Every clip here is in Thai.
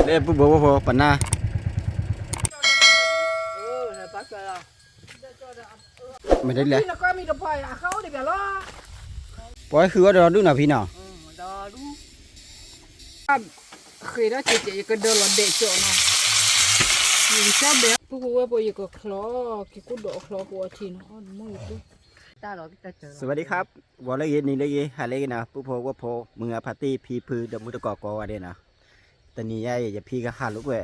เล่ปุ๊บบ่พอปนนาไม่ได้เลยปล่อยคือว่าเราดูหน่ะพี่น้องเคยได้เจ๊ๆก็เดินหลอดเด็กโจเนาะอยู่ชอบเด็กพวกว่าพวกก็คลอกี่กูดอกคลอหัวทีเนาะมึงอยู่สวัสดีครับวอลเลย์นี่เลยหาเลยนะปุ๊บพอว่าพอมือพาร์ตี้พีพือเดมุตะกอกอเดนะตอนนี้อย่าพี่ก็หาลูกเว้ย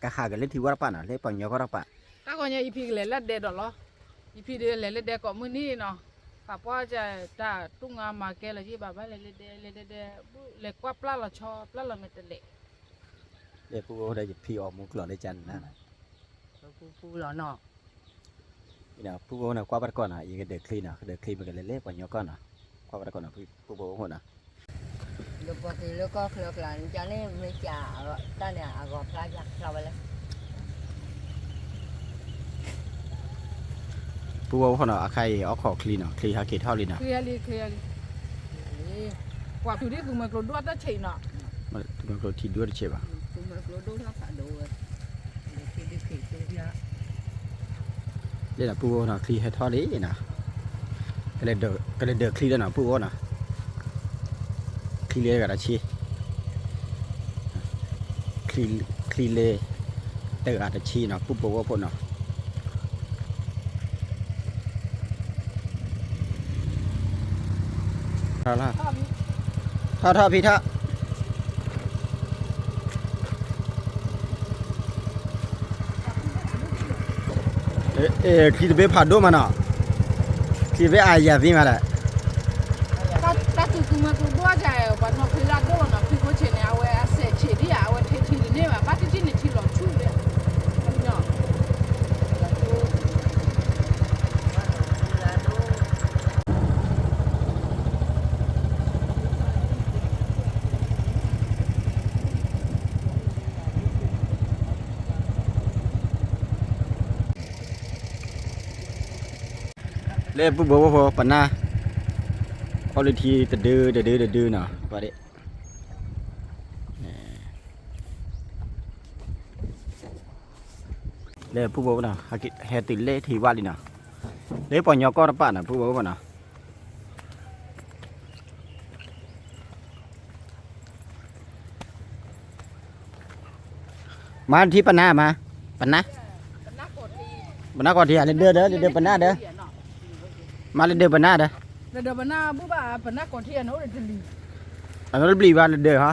ก็หากันเล่นที่วัดป่ะน่ะเล่นปังยอก็รับป่ะถ้าก่อนเนี่ยอีพีเล่นเด็ดหรออีพีเล่นเด็ดก่อนมื้อนี้เนาะป้าพ่อจะถ้าตุ้งงามาแกเลยที่บ้านเล่นเด็ดเล็กกว่าปลาละชอปลาละไม่ตะเล็กเล่นปุ๊บได้พี่ออกมุกหล่อได้จันนะปูหล่อเนาะนี่นะปุ๊บนะกว่าบัดก่อนนะอีกเด็กคลีนะเด็กคลีมันก็เล่นปังยอก่อนนะกว่าบัดก่อนนะปุ๊บหัวนะลูกปกติลูกก็เคลือบหลังจะนี่ไม่จ่าตอนเนี้ยก็พลาดเราไปแล้วปุ๊บหัวนะใครเอาขอคลีนะคลีฮาเกตเท่าลีนะเคลียร์กว่าผิวที่คือมันกระโดดได้เฉยเนาะมันก็ทีด้วยใช่ป่ะคือมันกระโดดถ้าขาดูที่ดิขีดตัวเยอะเล่นนะปุ๊บนะคลีให้เท่าลีนะก็เลยเดือดคลีแล้วนะปุ๊บนะคลีเลยกับอาชีคลีเลยแต่อาชีนะปุ๊บว่าพวกนะท่าพี่ท่าคิดไปผ่านดูมันอ่ะคิดไปอายาพี่มาแหละถ้าคือมันกระโดดใจวันนั้นคือเราโดนเนาะพี่ก็เฉยเนี่ยเอาไว้เสร็จเฉยที่เอาไว้เททีเนี่ยแบบบ้านที่จีนที่หล่อชุ่มเลยเนาะเล่ปุ๊บว่าพอปนนาเอาเลยทีแต่ดื้อเนาะว่าดิเล่ปุ๊บว่านะฮักเฮติเล่ทีว่าดินะเล่ปอยยอก็รับป่ะนะปุ๊บว่านะมาที่ปนนามาปนนาปนนาก่อนทีเดือปนนาเด้อมาเดือปนนาเด้อเดี๋ยวปนาบุบ้าปนาก่อนที่อันนู้นจะลีอันนั้นบลีว่าเดือฮะ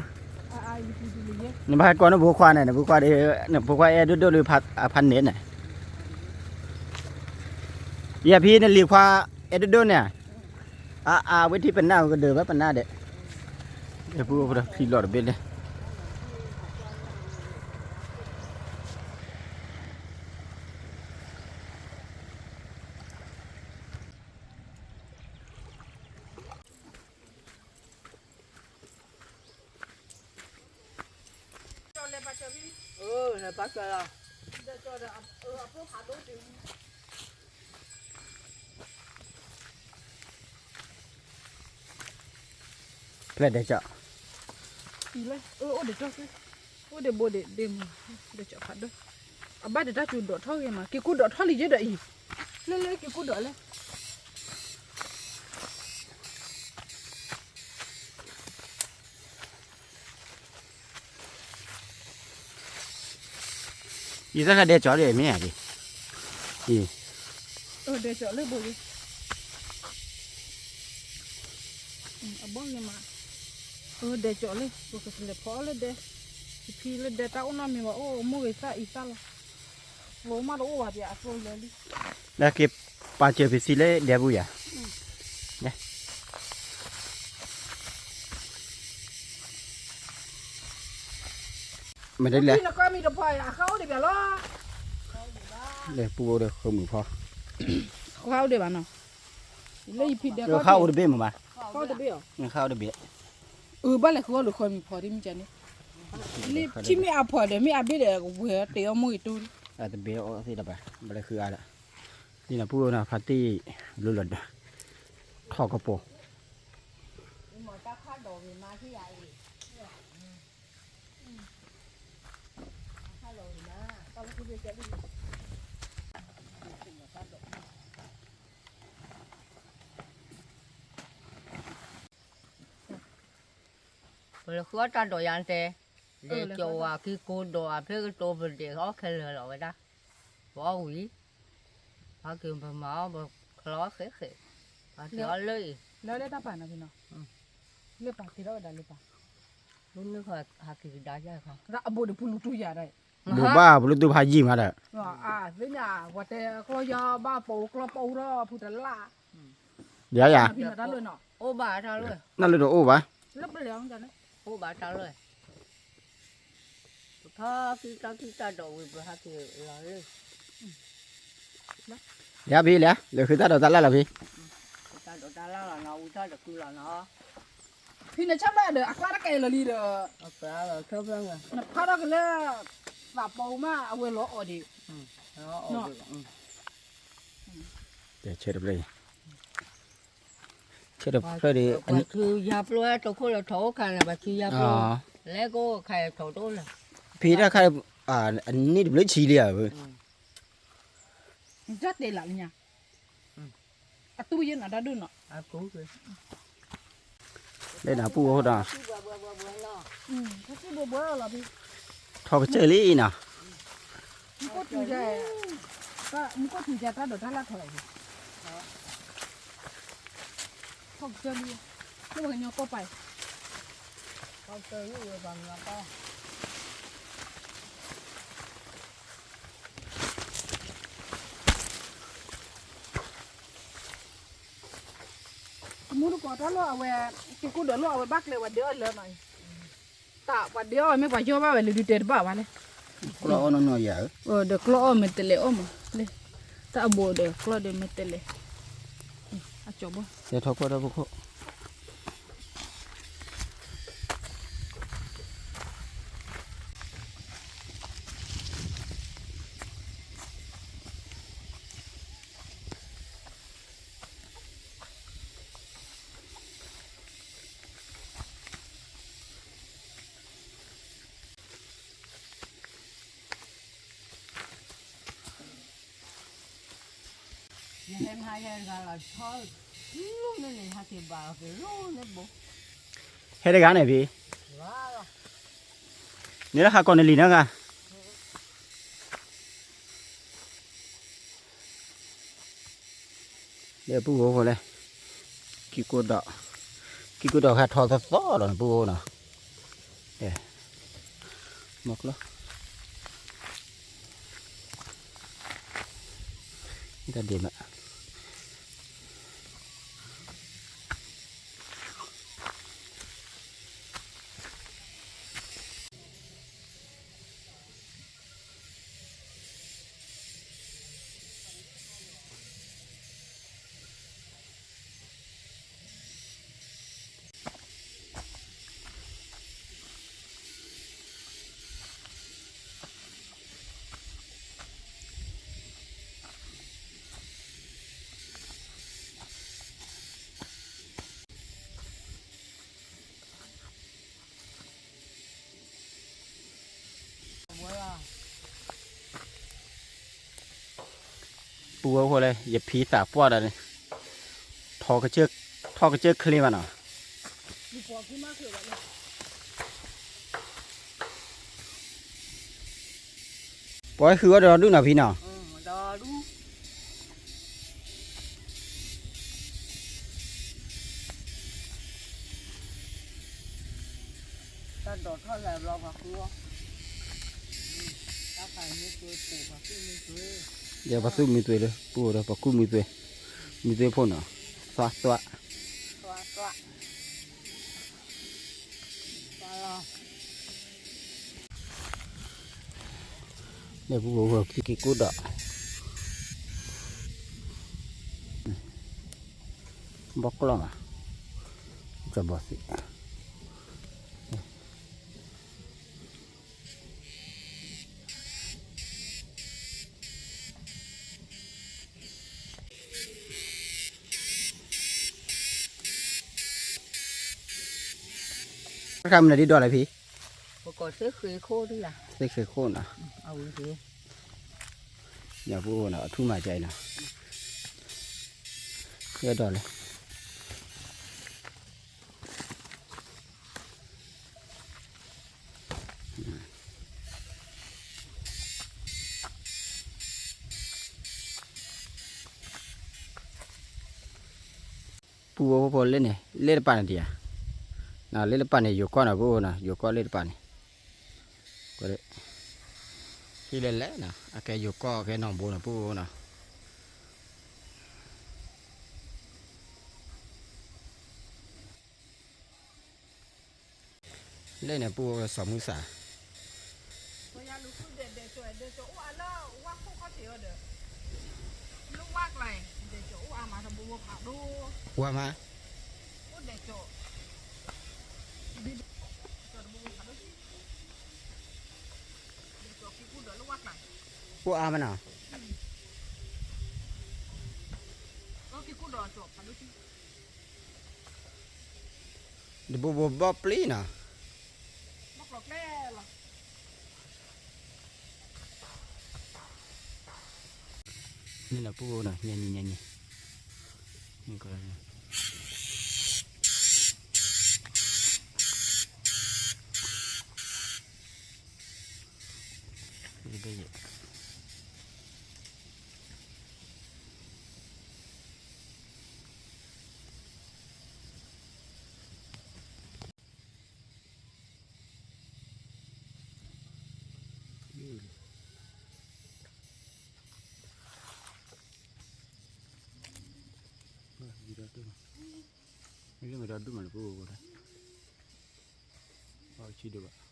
นี่พายก่อนนะบุควาเนี่ยบุควาเเนี่ยบุควาดูเลยพันเน็ตเนี่ยอย่าพี่เนี่ยรีควาดูเนี่ยวิธีเป็นหน้าก็เดือว่าเป็นหน้าเด็กเดี๋ยวพูดว่าพี่หลอดเบ็ดเลยปักเลยอ่ะเพื่อเดี๋ยวจะปีเลยเดี๋ยวจะซื้อเดี๋ยวโบเดี๋ยวจะพัดด้วยบ้านเดี๋ยวจะจุดดอกเท่าไหร่มากี่กูดอกเท่าไหร่เยอะเดี๋ยวอีเล่กี่กูดอกเลยอีสักเดี๋ยวจอดเลยไม่ไงดิเดี๋ยวจะเลยโบเลยบ้องเนี่ยมาเดี๋ยวจะเลยโบก็จะเลยพอเลยเดี๋ยวพี่เลยเดี๋ยวตาอุ้นน้ำมีว่ามืออีซ่าละโหมาดูว่าเดี๋ยวโฟเลยแล้วเก็บปลาเจอพิซิเล่เดี๋ยวบุยอ่ะเนี่ยไม่ได้เลยก็มีดอกไม้เขาเดี๋ยวล้อเลยปูเดี๋ยวเขามือพอเขาเดี๋ยวบ้านเนาะเลยพี่เดี๋ยวเข้าเดี๋ยวเบี้ยมาเข้าเดี๋ยวเบี้ยเข้าเดี๋ยวเบี้ยบ้านเลยเขาหรือคนมีพอที่มีจันนี่นี่ที่มีอาพอเดี๋ยวมีอาเบี้ยเดี๋ยวกูเหี้ยเตี๋ยวมือตู้เดี๋ยวเบี้ยที่ดับไปไม่ได้คืออะไรนี่นะพูดนะพาร์ตี้ลุลด์ทอกระโป rồi khó ta đồ ăn thế để cho cái cô đồ à phía cái tô bên để khó khăn rồi đó bỏ quỷ họ kêu mà mở mà khó khế khế họ cho lấy Lo le tapa na bino. Le pa tiro da le pa. lúc nước họ kêu đá ra không Ra abo de pulu tu ya dai. บูบ้าบลูตูพายีมาเด้อ Ve nya wa te ko ya ba po klo po ro pu ta la. เดี๋ยวอย่า Bino da lo no. ô bà sao rồi นั่นเลยโอ้ปะ Le pa leong da ne. ô bà sao rồi thà cái ta đồ về họ kêu là lấy เดี๋ยวพี่เหลือคือตาดอกตาละล่ะพี่ ta đồ ta là nó ta được cứ là nó Pi na chap la de akla da kai lo li de. ok là khớp lắm rồi Na pa da ke le ba po ma awe lo o di. nó ok เดี๋ยวเช็ดเลยเช็ดเลยอัน bà นี้ cứ dập luôn tôi không là thổ khai là bà cứ dập อ๋อ luôn lấy cô khai thổ tôi là พี่ถ้าใครอันนี้เลยชีเลยอ่ะเว้ย Ja te la nya. Atu ye na da do no. à cũng rồi ได้หนาปูเขาด่า Ka ti bo bo la bi. ทอกเจอรี่น่ะ Ko tu ja. Ka mu ko tu ja ta do ta la thoi. Ko ja li. Ko ba nya ko pai. con chơi với bằng là con Mu ko ta lo awe ki ku do lo awe bak le wa de le mai. Ta wa de o me pa jo ba le du te ba wa le. ก็เราเอาหน่อยๆอย่า De klo o me tele o ma. Le. Ta bo de klo de me tele. A coba. เดี๋ยวทอกก็ได้พวกเขา em hai là thôi luôn này này hai thì bà cái luôn đấy bố เฮ็ดได้กันไหนพี่ quá rồi นี่ราคาก่อนในลีนะกะเดี๋ยวปูโหเลยกี่กูดอกแค่ทอซอๆหรอปูโหน่ะเอ๊ะหมกแล้วนี่ตาเดียมอ่ะ bố là ปูโหเลยอย่าผีตาปวดอะไรทอกระเจือกคลีมันอ่ะ Di po ki ma ke wa le. ปล่อยคือว่าเราดูหน่ะพี่น่ะ đó đúng ta đổ thôi là lo vào cua ta phải như tôi phủ vào cái như tôi เดี๋ยวปลาสู้มีตัวเลยปูเดี๋ยวปลากู้มีตัวพ่นอ่ะตัว xoa xoa xoa lo เดี๋ยวปูโหกี่กูดอ่ะบอกแล้วอ่ะจะบอกสิทำอะไรดีด้วยอะไรพี่ một cột xếp khế khô đi là เซ็กซี่โคนอ่ะ ừ thì อย่าพูดนะทุ่มมาใจนะเยอะดอเลยปูพอเล่นเนี่ยเล่นปานเดียน่ะเล่นปานเนี่ยอยู่ก้อนนะพูนะอยู่ก้อนเล่นปานก็เลยที่เล่นแล้วนะแกอยู่ก้อนแกนอนบูนะพูนะเล่นเนี่ยปูสองมือสา 我家ลูกเด็ดว่าแล้วว่าพวกเขาเสียเด้อลูกว่าไรเด็ดจ่อว่ามาทำบัวผักดู ว่ามา ว่าเด็ดจ่อบิดจ่อบัวผักดูเด็ดจ่อพี่กูเด้อลูกว่าไร ปูอามันอ่ะ พี่กูเด้อจ่อผักดูสิ เดี๋ยวบ่ปลีน่ะ บอกหลอกแน่หรอ นี่นะปูน่ะเนี่ยนี่ก็นี่ไปเยอะini nggak ada mana pun ada. Oh cido pak.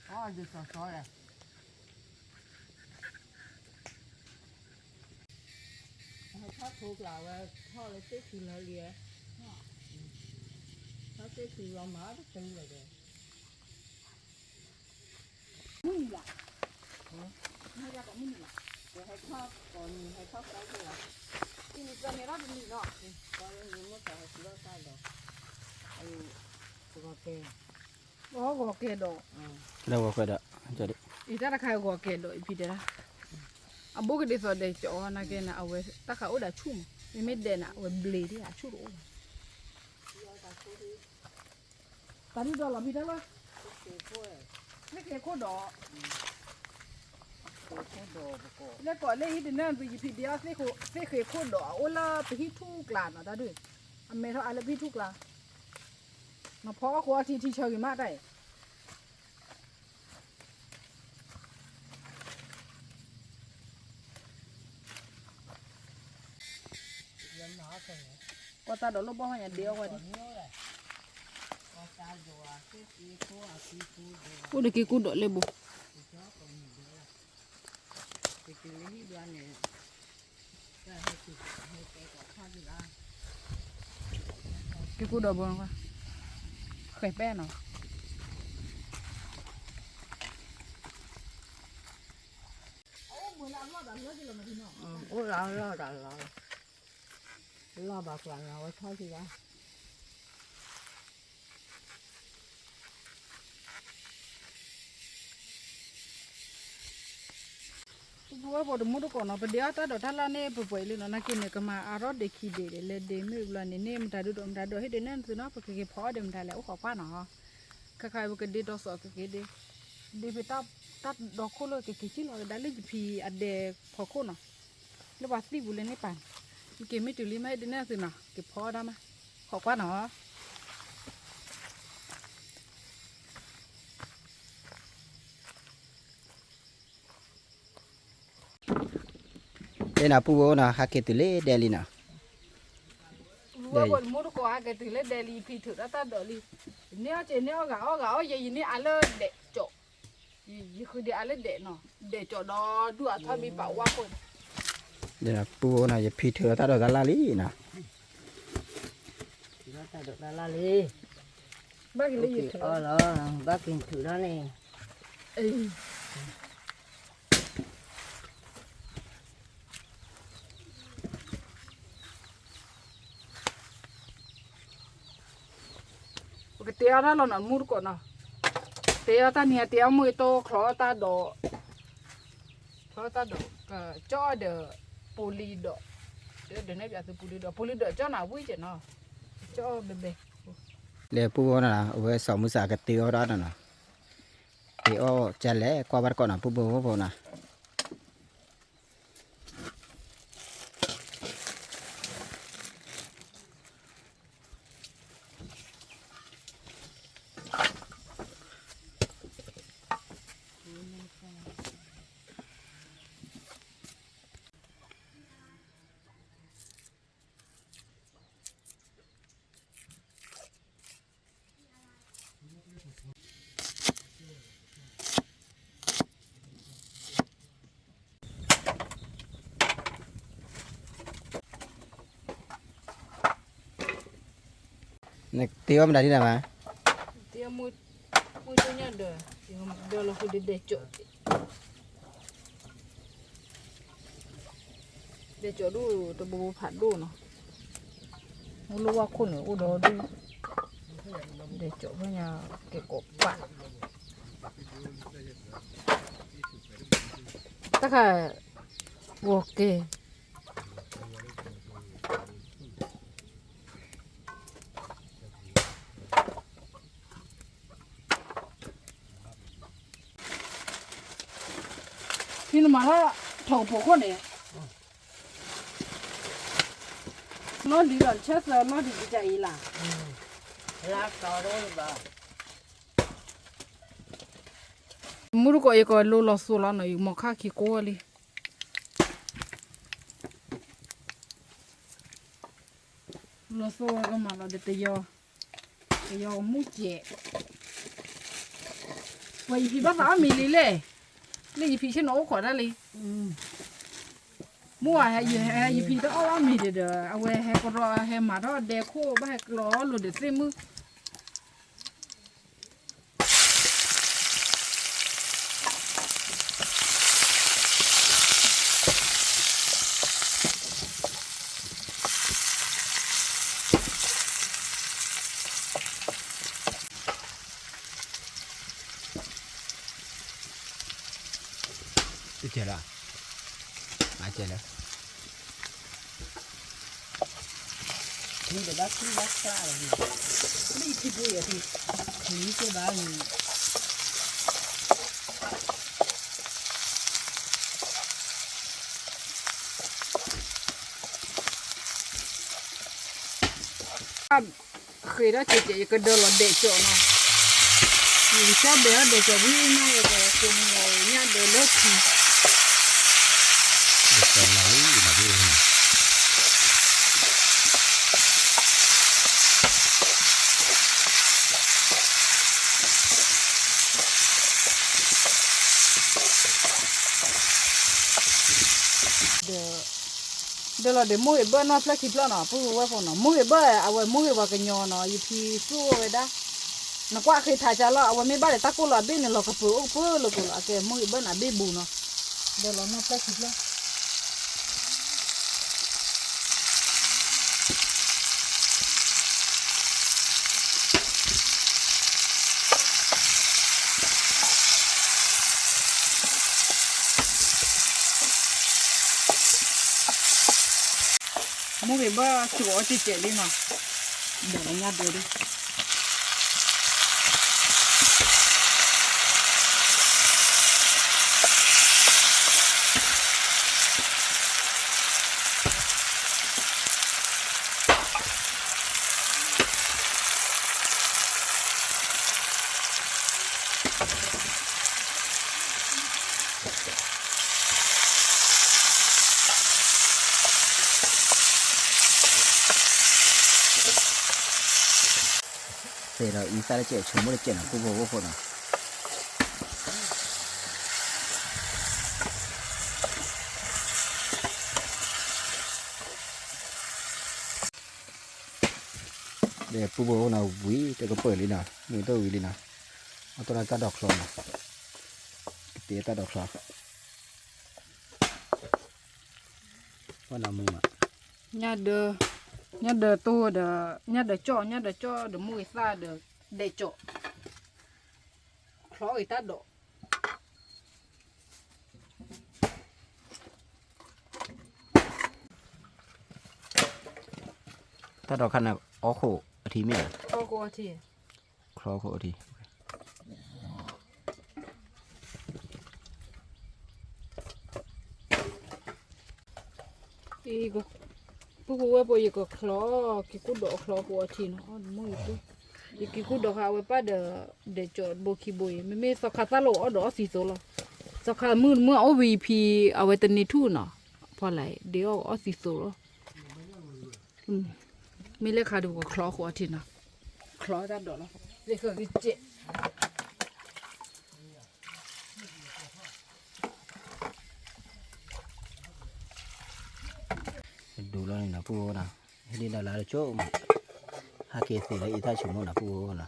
Ó, đi sò sò này. Thoát thuộc là thoát lấy tích thì lợi gì á. Thoát tích thì lo mở nó tư rồi kìa. Mùi là nó ra có mùi là Rồi hay thoát, còn hay thoát cái gì là. thì giờ này nó đi nó Có những mất rồi thì nó sai rồi. Có kê. gò kê đồ Đâu có đó, jadi. Ita ra khai gò kê đồ ipidera a boke de so de cho na ke na awe ta ka oda chum mi me de na we blade ya chu ro ta ni do la mi da la ne ke ko do le ko le hi de na bi pi dia se ko do o la pi thu kla na da du a me tho a le pi thu kla ma pho ko ti chau gi ma dai có ta đó lúc bao nhiêu điều vậy đi cô được cái cú đội lên bù cái cú đội buồn quá khỏe bé nào Ủa lo lo bạc là thôi thì ra. ว่าพอดมุดก่อนเนาะประเดี๋ยวถ้าดอกท่าละเนี่ยป่วยเลยเนาะนักกินเนี่ยก็มาอารอดเด็กขี้เด็ดเลยเดไม่รู้ละเนี่ยมันได้ดูมันได้ดูให้เดนั่นสิเนาะเพราะแกพอเดมันได้แล้วขอป้าเนาะใครๆบอกเดดอกสอก็เดไปตัดดอกโคเลยแกคิดเราได้เลยพีอัดเดพอโคเนาะแล้วว่าสิบุเลยนี่ป่านแกไม่จุลีไม่เดนั่นสิเนาะแกพอได้ไหมขอป้าเนาะ เดน่ะปูโอน่ะฮักเกตุเลเดลีน่ะ ว่าบนมุดก็อาเกติเลเดลีพีถือแล้วตาเดลีเนี่ยเจเนี่ยกะยัยนี่อะไรเดะโจยี่คือเดอะไรเดะเนาะเดะโจดอดูอ่ะถ้ามีเป่าว่าคน เดน่ะปูโอน่ะจะพี่เถือตาดอกตาลาลีน่ะ nó ta được là li บ้ากินเลยอยู่เถอะ đó bác kinh thử đó nè ปกติเอาถ้าเราหนอนมุดก่อนเนาะเตียวตาเนี่ยเตียวมือโตคลอตาดอกก็จ่อเดอปูลีดอกเดี๋ยวนี้แบบปูลีดอกจ่อหนาวิ่งเจเนาะจ่อเบเบ เลปูโอน่ะเอาไว้สองมือสากะเตียวดอน่ะเตียวจะแลกว่าบัดก่อนน่ะปูโอบ่น่ะ Nek tiwa men dari nama. Dia mutunya ada. Dia lah kudu decok. Decok dulu, tu bubu pat dulu no. Mulu aku ni udah dulu. Decok banyak kekopat. Tak kah, oke. Ini malah thầu pokok deh. Nó đi gần chết rồi, nó đi chạy là. lá to đó bà Muru ko eko lo lo sula no yu mokha ki ko ali. Lo so ga ma lo de te yo mu je. Wa yi ba sa mi li le. Le yi pi chen no ko da li. Mu a yi pi to o mi de a we he ko ro he ma ro de ko ba he lo lo de se mu. Itu lah. Macam lah. Ini dah bác xa rồi nè. Đi thì vui à thì. Thì cái bà này Khi đó chị cái đồ là để chỗ nào. Vì sao bé để cho vui này rồi cùng ngồi nha để lớp thì. Betul lah ini lah dia. Đó là để mua bơ nó phải kịp lo nó, phụ huynh phụ nó mua bơ, à vậy mua vào cái nhỏ nó, ít thì xua vậy đó. Nó qua khi thay cho lo, à vậy mấy bà để tắc cô là bên này lo cái phụ là cô là cái mua bơ là bên bù nó. Đó là nó phải kịp lo. mua về ba chỗ chỉ chạy đi nào để nó nhát được đi 对了，一三的剪全部都剪了，不呢。để bố nào quý để có bơi đi nào người tôi quý đi nào tôi đang ta đọc rồi tía ta đọc rồi con nào mù mà nhá đờ to đờ nhá đờ cho đờ mùi xa đờ để cho khó người ta đổ ta đọc khăn nào ó khổ thì mẹ ó khổ thì khó khổ thì 이거 보고 왜 보이 이거 클로 기구도 클로 보아치노 뭐 이거 이 기구도 하고 빠데 데저 보키 보이 메메 서카살로 어도 시솔로 서카 무 OVP 아웨트니 투나 폴라이 데오 어시솔로 메레 카도 클로 보아치나 클로 다도로 이거 이제 đủ lo này là phu nào đi là chỗ mà hai kia thì lấy ta chúng nó là phu nào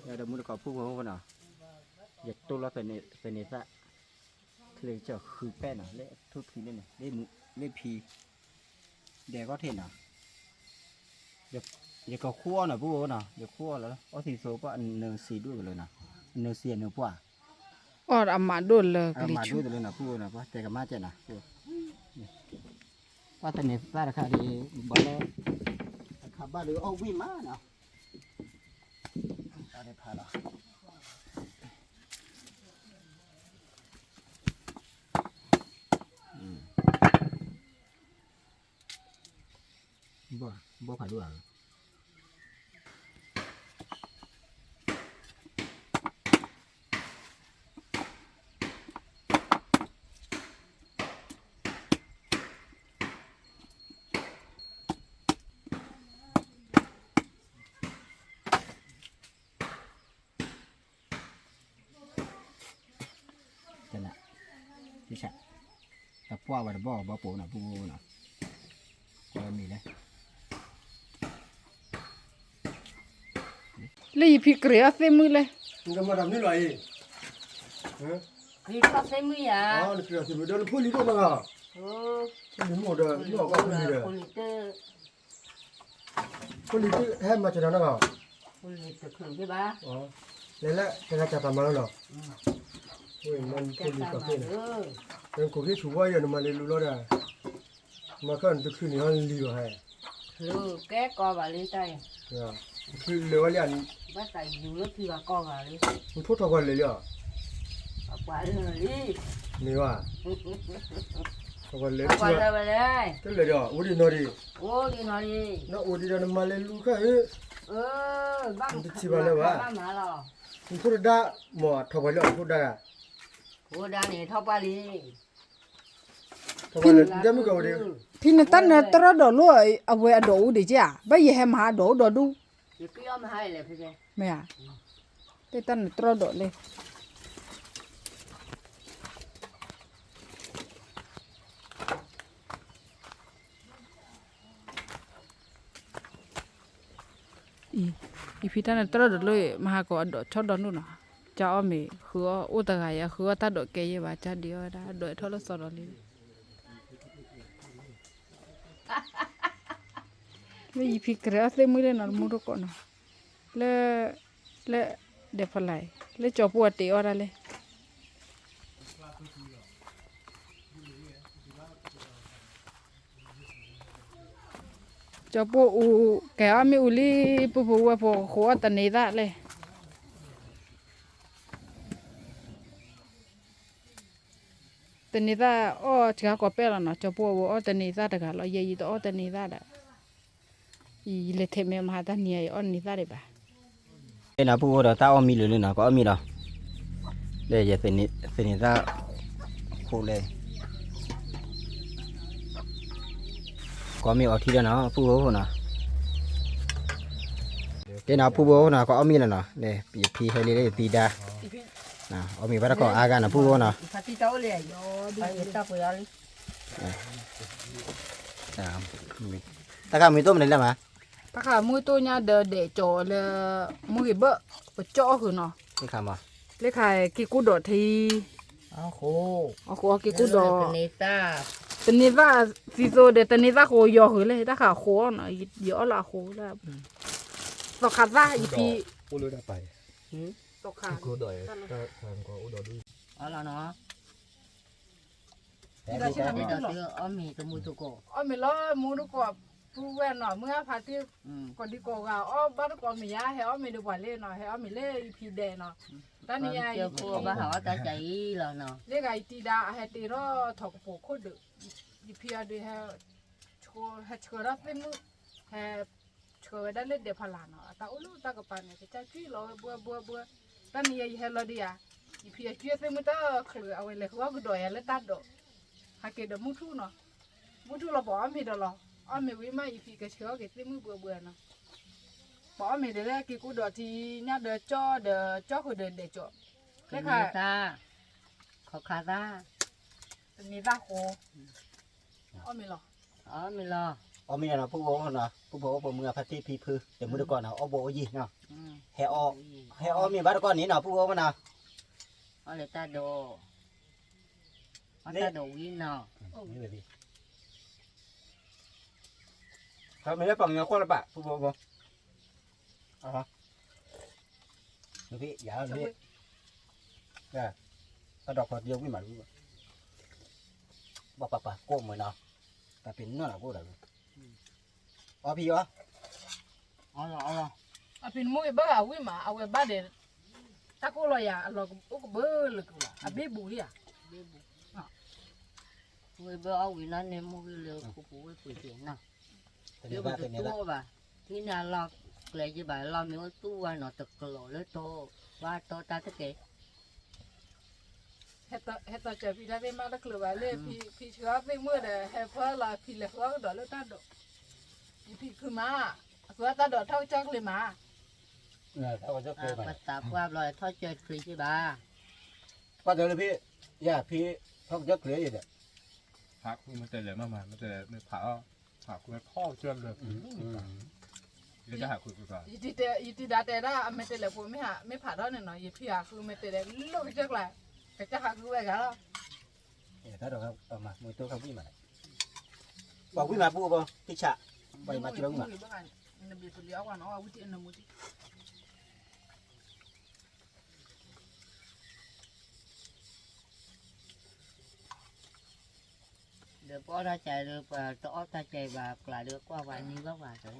giờ muốn được có phu nào giờ tôi lo phải nè ra thì chờ khử pen nào lấy thuốc thì này lấy pì để có thể nào giờ có khua nào phu nào giờ khua là có thì số bạn nương xì đuôi rồi nào nương xì nương quả 아마돌 mà đuôi rồi nào phu nào quá chạy cái má chạy nào qua tên này ra là khai đi bỏ lên khai ba đứa ô vi má nào ra đây phá đó bỏ phải đuổi chân ạ chứ chặt tập qua và bỏ bổ nào bu nào coi mì đây lấy phi krea xem mưa lên Enggak madam ni lai. Khi có xem mới à? Ah, ni kira sini dah pun itu manga. Ni mau dah, ni mau kau ni dah. Pun itu hem macam mana kau? Kuliter khử cái ba. Oh, lelak tengah cakap mana lo? Oi, man pun itu kau ni. Dan kau ni cuba ya nama lelu lo dah. Makan tu kini hal liu hai. Khử cái co vào lên tay. Ya, kini lewat lian. Bắt tay dù lớp khi vào co vào đi. Ni pun tak kau lelu. Quả lên rồi đi. Ni wa. Tak kau lelu. Quả lên vào đây. Cái lelu, udi nori. Ô đi nói đi. Nak udi dah nama lelu kai. Băm Chị bảo là bà. băm hả lò. Ni pun dah mau tak kau lelu pun dah. Ô đa này thao ba đi. Tak kau lelu, jangan kau dia. phi nó tan nó tao đổ lúa à về đổ để chứ à bây giờ em hà đổ đu Thì cái ông hai là phải cái. mẹ à cái tan nó tao đổ lên phi tan nó tao đổ lên mà có đổ cho đổ luôn à cho mày khứa ô tao gài khứa ta đổ cái gì vậy cha đi ở đó đổ thôi là sao đó đi lấy phi krea xem mới lên nó mua được con le để phải lại le cho bùa tê ở đây cho bộ u kéo mi u li bố bố bố khó tận này raเลยตอนนี้ถ้าอ้อเช้าก็เปล่านะจะพูดว่าตอนนี้ถ้าเด็กเราเยี่ยตัวตอนนี้ถ้าเด็กอีเล็กเทมมาตอนนี้อ้อนนี้ถ้าเด็กบ้า đây là phu đó tao mi lưỡi nào có mi đâu đây giờ tình ra phu đây có mi ở thi đó nó phu bố nào đây nào phu bố nào có mi là nào đây pi hay đây tì đa nào ở mi bắt có aga nào phu bố nào Pati tahu le, yo di kita punya ni. nào ta cả mi tôm này là mà ถ้าขามือตัวเนี้ยเดะจ่อเลยมือเบะปะจ่อคือเนาะ cái khám à เลขายกิกุดอที Aku. อ๋อขอกิกุดอ Kenita. ตอนนี้ว่าซีโซเดตอนนี้ว่าโคยอคือเลยถ้าขาโคเนาะเยอะละโคแล้วตอกขาซ่าอีพี กูรู้ได้ไป ตอกขา กูดอยก็ทางก็อุดรด้วย Alah no. Kita sih Ni nak dah betul dia ami temu tu ko. อ๋อไม่ล้อมูดูกว่าผู้แว่นเนาะเมื่อพาที่ Hmm. ก่อนดีกว่าอ๋อบ้านก่อนมียาให้อ๋อไม่ดูว่าเล่นเนาะให้อ๋อไม่เล่อีพีแดงเนาะตอนนี้ไอ้ Dia ko ba hawa ta cai lah no. เรียกไอ้ตีดาให้ตีรอถกโปโคดอีพีอะดีให้ชัวให้ชัวรับเต็มมือให้ชัวได้เล่นเดี๋ยวพลาเนาะแต่อุ้ลูตากระปันเนี่ยจะจี้รอบัวตอนนี้ไอ้ให้เราดีอ่ะอีพีจี้เต็มมือตาคือเอาไว้เลยว่ากูดอยแล้วตัดดอกหาเกดมุทุเนาะมุทุเราบอกอ๋อไม่ได้หรออ๋อไม่วิมาอีพีก็เชื่อเกเต็มมือบัวเนาะบอกอ๋อไม่ได้แล้วกี่กูดอทีเนี่ยเดจ่อคือเดจ่อเลขค่ะ Kenita. Kau kata. มีตาโคอ๋อไม่หรอ Ami lah. ở mi là phu bố của mưa phát phi phư để mua được con nào ở bộ gì nào Hmm. hè o mi bắt con ní nào phu bố nào Oleh ta do. Ta do win no. như vậy đi sao mình lấy bằng nhau con là bạn phu bố không hả được đi giá được đi nè ta đọc Phật nhiều cái mà bà cô mày nào ta tính nó là cô đấy ở phi á Allah. อ่ะเป็นมุ้ยบ้าเอาไว้มาเอาไว้บ้าเด็ดตะโกลอยอ่ะเราก็เบอร์เลยกูละอ่ะเบี้ยบุยอ่ะ Người bơ win nó nem mu le ku pu pu tiền no. cái Dia này cái này betul ba. Ni na lo le je ba lo mi tu wa no te klo le to. Wa to ta te ke. เฮตเจอพี่ได้ไม่มาตะกลัวไปเลยพี่เชื่อไม่เมื่อเดเฮเฟอร์ละพี่เลยเขาดอกแล้วตาดอกพี่คือมาคือตาดอกเท่าจักเลยมา này tao có rất À ba ta qua lo thôi chơi free je ba. qua tới phi phi không rất lưới gì đấy ผักมันแต่เหลือมามันแต่ในผักคุณพ่อเชื่อมเลยเดี๋ยวจะหาคุยกัน อีทีดาแต่ละไม่เตะเลยผมไม่ผ่าด้านเนี่ยเนาะอีพี่อ่ะคือไม่เตะเลยลูกจักเลยแต่จะหาคือไว้กันแล้ว để ta được không mà mùi tôi không biết mà bảo quý mà bua không thích chạ vậy mà chưa đúng mà มันเป็นตัวเลี้ยวกันเนาะวิธีอันนั้นมุติ Được có ra chạy được và to ta chạy và là được qua vài như bác bà rồi.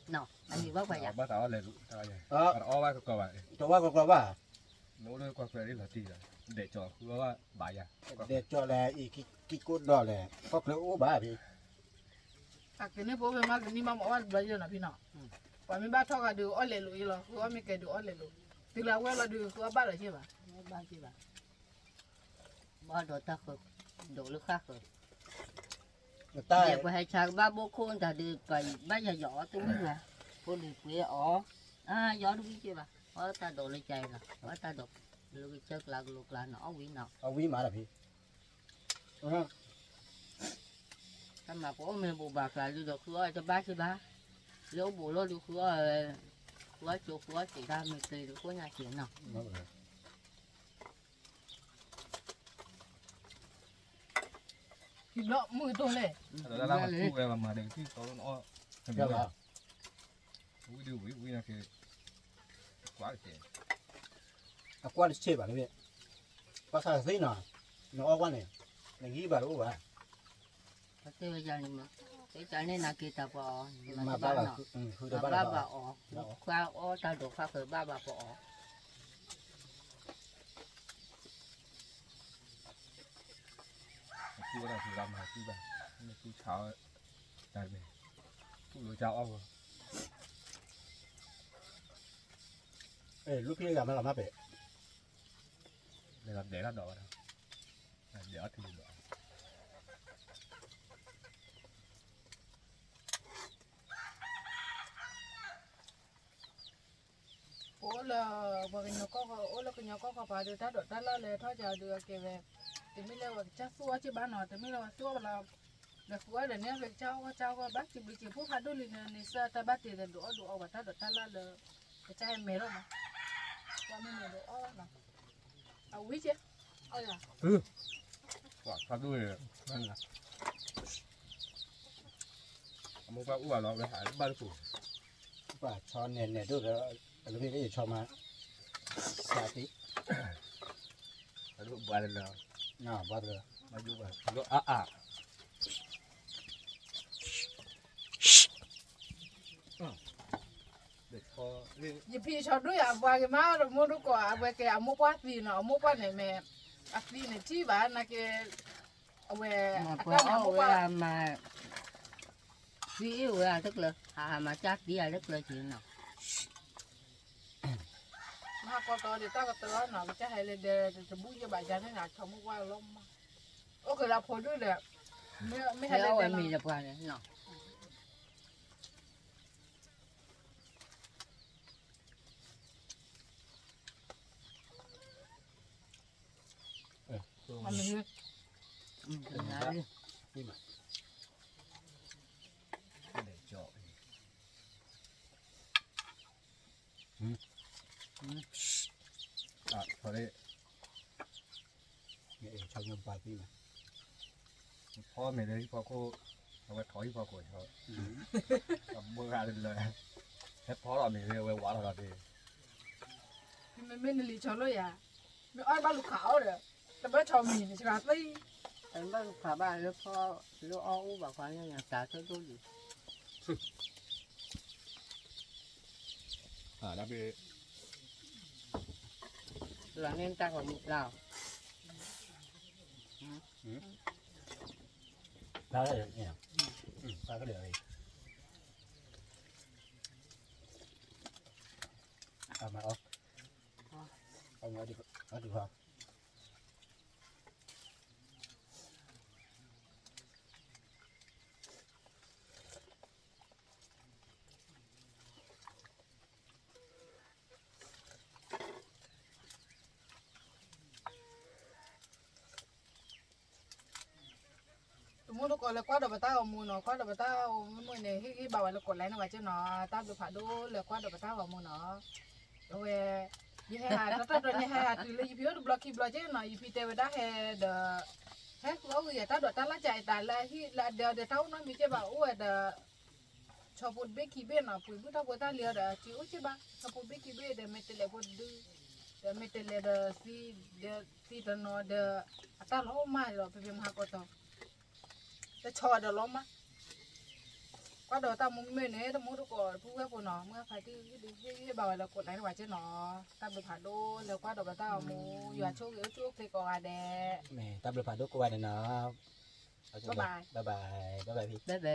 Nào, anh như bác bà dạ. บ้าสาวอะไรรู้อะไร ờ อ้อว่าก็ว่า cho qua có bà โน้ตเลยกว่าเฟรนี่เหรอตีเลยเด็กจอคือว่าบ่ายอ่ะ để cho là cái cốt đó là có lỡ ô bà thì ตักนี่พวกมันนี่มาบอกว่าบริจาคนะพี่น้องว่าไม่บ้าทอกดูอ้อเลยลุยหรอคือว่าไม่เกิดดูอ้อเลยลุยถึงแล้วว่าเราดูคือว่าบ้าเลยใช่ป่ะ Ba chứ bà. Ba đồ ta khờ. Đồ lúc khác rồi. người ta Giờ phải chàng ba bố khôn ta được phải ba giờ giỏ tôi mới là. Cô được quê ó. À gió đúng chưa bà. Ó ta đồ lấy chạy nè. Ó ta đồ. Lúc chất là lục là nó quý nào. ông quý mà là phi đúng không Cái mà có mình bộ bạc là được khứa cho ba chứ ba. Nếu bộ nó được khứa chỗ khứa chỉ ra mình tùy được có nhà chuyện nào. Đúng rồi. ผิดแล้วมือตัวเลย แล้วเราพูดไปมาเด็กที่เขาอ้อทำไม Được ล่ะ rồi. วิววินะคือกว่าเจ๋ง À, qua đi chơi bà cái việc có sao thế nào nó quan này là nghĩ bà đúng bà Cái bây giờ này mà. cái cho nên là kia ta bỏ mà ba bà hư được ba ba bà bà bỏ khoa ô ta đổ khoa khởi ba bà bỏ chú là chú làm hả chú bà chú cháo tại mình chú lối cháo ông ê lúc kia làm má bể để làm để là đỏ đâu để thì đỏ โอ้ละบอกกันก็โอ้ละกันก็พาดูถ้าดถ้าละเลยถ้าจะดูเกี่ยวกับแต่ไม่เลยว่าจะสู้ที่บ้านหนอแต่ไม่เลยว่าสู้เราเด็กว่าเดี๋ยวนี้เด็กเจ้าก็บักจิบจิบผู้พาดูลินนี่ซะแต่บัดเดี๋ยวดูเอาว่าถ้าดถ้าละเลยจะให้เมร่มาว่าไม่เมร่เอาละเอาวิจิเอาละ quả phát đuôiนั่นนะมึงว่าอ้วนเราไปหาบ้านกู ว่าช้อนเนี่ยดูแล้วลูกพี่ก็จะชอบมาสาธิต ลูกบ้านเรา น่าบ้าเลย มาอยู่บ้านลูกอ่ะเด็กพอเรื่อง ยี่พี่ชอบด้วยอ่ะว่ากันมาเราโมดูกว่าว่าแกเอาโมกวาดวีเนาะโมกวาดไหนแม่อักวีเนี่ยที่บ้านนะแกเอาไว้ mà ก็ bỏ เอาโม ô กวาด là mà ví dụ là tức là mà chắc đi là tức là chuyện nào มาก็ต่อเดี๋ยวตาก็ตัวหน่อยจะให้เลยเดี๋ยวจะบุ้งจะบ่ายจันให้หนักชมว่าลมมาโอ้ก็เราพอด้วยเลยไม่ให้เลย theo เดี๋ยว em mình là qua đấy nào มันมี đấy เด็กเจาะอ่ะพอได้ เนี่ยชอบเงินปลาพี่มา พ่อไม่เลยพ่อกูเอาไว้ถอยพ่อกูเขาทำเมื่อไรเลยแค่พ่อเราไม่เลยไว้วัดเราดี ไม่ในลีชอเลยอ่ะไม่อ้อยบ้านลูกขาวเลยแต่บ้านชาวมีนี่ใช่ไหมตี em bắt cả ba lúc có lúc ô bà khoan như nhà trả cho tôi gì แล้วไป là nên ta còn một nào แล้วอะไรเนี่ยปลาก็เหลืออีกเอามาเอามาดีกว่า mua nó còn là quá đầu tao mua nó quá đầu tao mua này cái bảo là còn lấy nó vào cho nó tao được phải đô là quá đầu tao vào mua nó rồi như hai nó tao rồi như hai từ lấy phiếu được block chứ nó if tao đã hè the hết có người tao đợt tao lá chạy tại là khi là để tao nó bị chơi bảo ủa the cho bột bê kỳ bê nó bụi bút tao bột tao liều để chịu chứ ba cho bột bê kỳ bê để mày tele bột đưa để mày tele để si để nó để tao lo mai rồi phải làm học taoจะชอเดี๋ยวล้มอ่ะก็เดี๋ยวตามมุมเมนี่ตามมุมทุกคนผู้ว่าคนหนอเมื่อใครที่บ่าวเรากดไหนหน่อยเจ้าหนอตามไปผ่าดูแล้วก็เดี๋ยวตามมูอยู่ช่วงช่วงที่ก่อนแดด แม่ตับเลยผ่าดูกวนเนาะ บ๊ายบาย บ๊ายบายพี่ bé bé